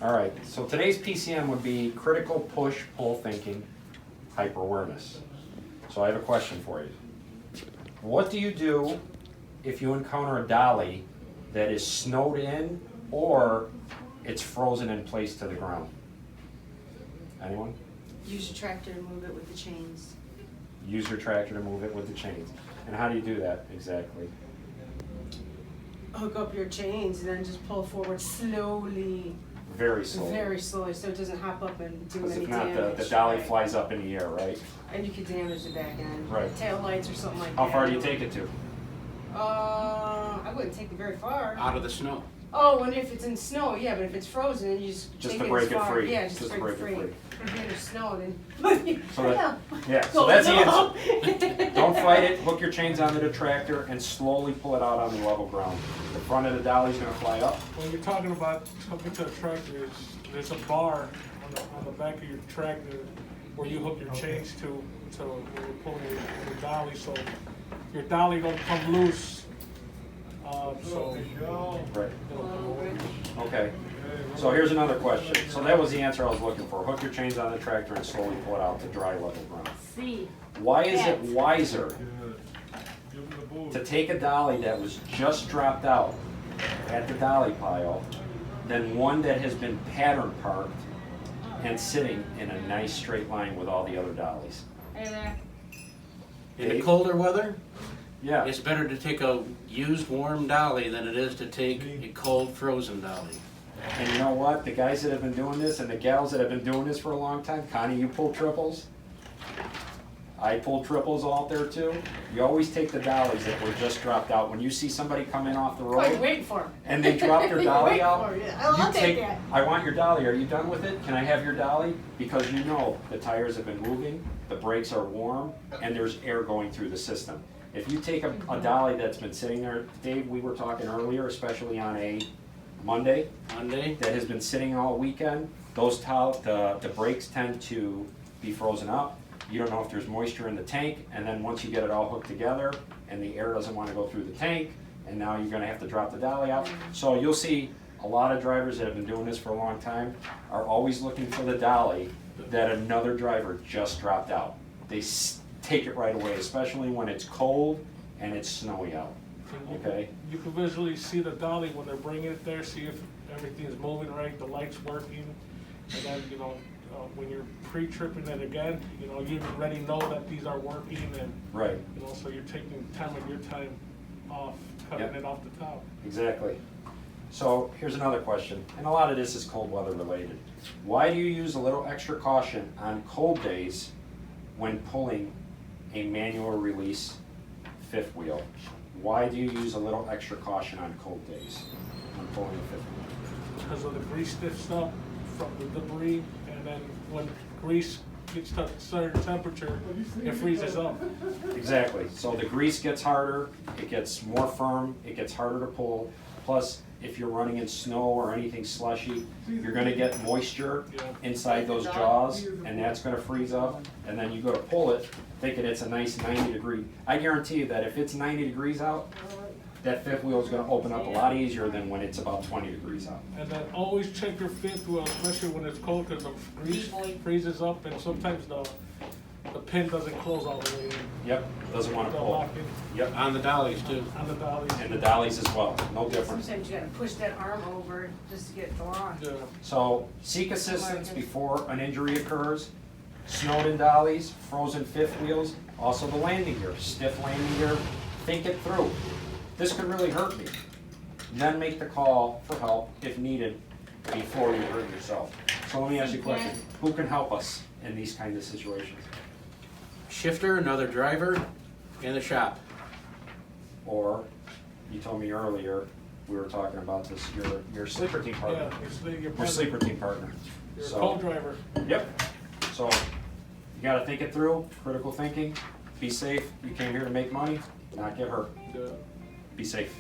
All right, so today's PCM would be critical push-pull thinking, hyper-awareness. So I have a question for you. What do you do if you encounter a dolly that is snowed in or it's frozen in place to the ground? Anyone? Use your tractor to move it with the chains. Use your tractor to move it with the chains. And how do you do that exactly? Hook up your chains and then just pull forward slowly. Very slowly. Very slowly, so it doesn't hop up and do Because any if not, damage. the dolly right? flies up in the air, right? And you could damage the back end. Right. Tail lights or something like How that. far do you take it to? I wouldn't take it very far. Out of the snow. Oh, and if it's in snow, yeah, but if it's frozen, you just Just take to it break as it far. free. Yeah, just Just to to break it break free. it If you're in the snow, then So that- yeah. Yeah, so that's the answer. Don't fight it, hook your chains onto the tractor and slowly pull it out on the level ground. The front of the dolly's gonna fly up. When you're talking about hooking to a tractor, there's a bar on the back of your tractor where you hook your chains to when you're pulling your dolly, so your dolly don't come loose. So Right. it'll come over. Okay, so here's another question. So that was the answer I was looking for. Hook your chains on the tractor and slowly pull it out to dry level ground. See. Why is it Yes. wiser to take a dolly that was just dropped out at the dolly pile than one that has been pattern parked and sitting in a nice straight line with all the other dollies? Hey there. In the Dave? colder weather, Yeah, it's better to take a used warm dolly than it is to take a cold frozen dolly. and you know what? The guys that have been doing this and the gals that have been doing this for a long time, Connie, you pull triples? I pull triples out there too. You always take the dollies that were just dropped out. When you see somebody come in off the Oh, you're road waiting for him. and they drop their dolly Wait out, for it, yeah. you I'll take that. I want your dolly. Are you done with it? Can I have your dolly? Because you know the tires have been moving, the brakes are warm, and there's air going through the system. If you take a dolly that's been sitting there, Dave, we were talking earlier, especially on a Monday, Monday, that has been sitting all weekend, the brakes tend to be frozen up. You don't know if there's moisture in the tank, and then once you get it all hooked together, and the air doesn't want to go through the tank, and now you're gonna have to drop the dolly out. So you'll see a lot of drivers that have been doing this for a long time are always looking for the dolly that another driver just dropped out. They take it right away, especially when it's cold and it's snowy out, okay? You can visually see the dolly when they're bringing it there, see if everything's moving right, the light's working, and then, when you're pre-tripping it again, you already know that these are working, and, Right, so you're taking time of your time off, cutting Yep. it off the top. exactly. So here's another question, and a lot of this is cold weather related. Why do you use a little extra caution on cold days when pulling a manual release fifth wheel? Why do you use a little extra caution on cold days when pulling a fifth wheel? Because of the grease stiffs up from the debris, and then when grease gets to a certain temperature, it freezes up. Exactly, so the grease gets harder, it gets more firm, it gets harder to pull. Plus, if you're running in snow or anything slushy, you're gonna get moisture Yeah. inside those jaws, and that's gonna freeze up. And then you go to pull it, thinking it's a nice 90-degree. I guarantee you that if it's 90 degrees out, that fifth wheel is gonna open up a lot easier than when it's about 20 degrees out. And then always check your fifth wheel, especially when it's cold, because the grease freezes up, and sometimes the pin doesn't close all the way in. Yep, doesn't wanna They'll pull. lock in Yep, on the dollies too. on the dollies. and the dollies as well, no difference. Sometimes you gotta push that arm over just to get it to launch. Yeah. So seek assistance before an injury occurs. Snowed in dollies, frozen fifth wheels, also the landing gear, stiff landing gear. Think it through. This could really hurt me. Then make the call for help if needed before you hurt yourself. So let me ask you a question. Who can help us in these kinds of situations? Shifter, another driver, and the shop. Or, you told me earlier, we were talking about this, your sleeper team partner. Yeah, your Your partner. sleeper team partner. You're a So- co-driver. Yep. So you gotta think it through, critical thinking, be safe. You came here to make money, not get hurt. Yeah. Be safe.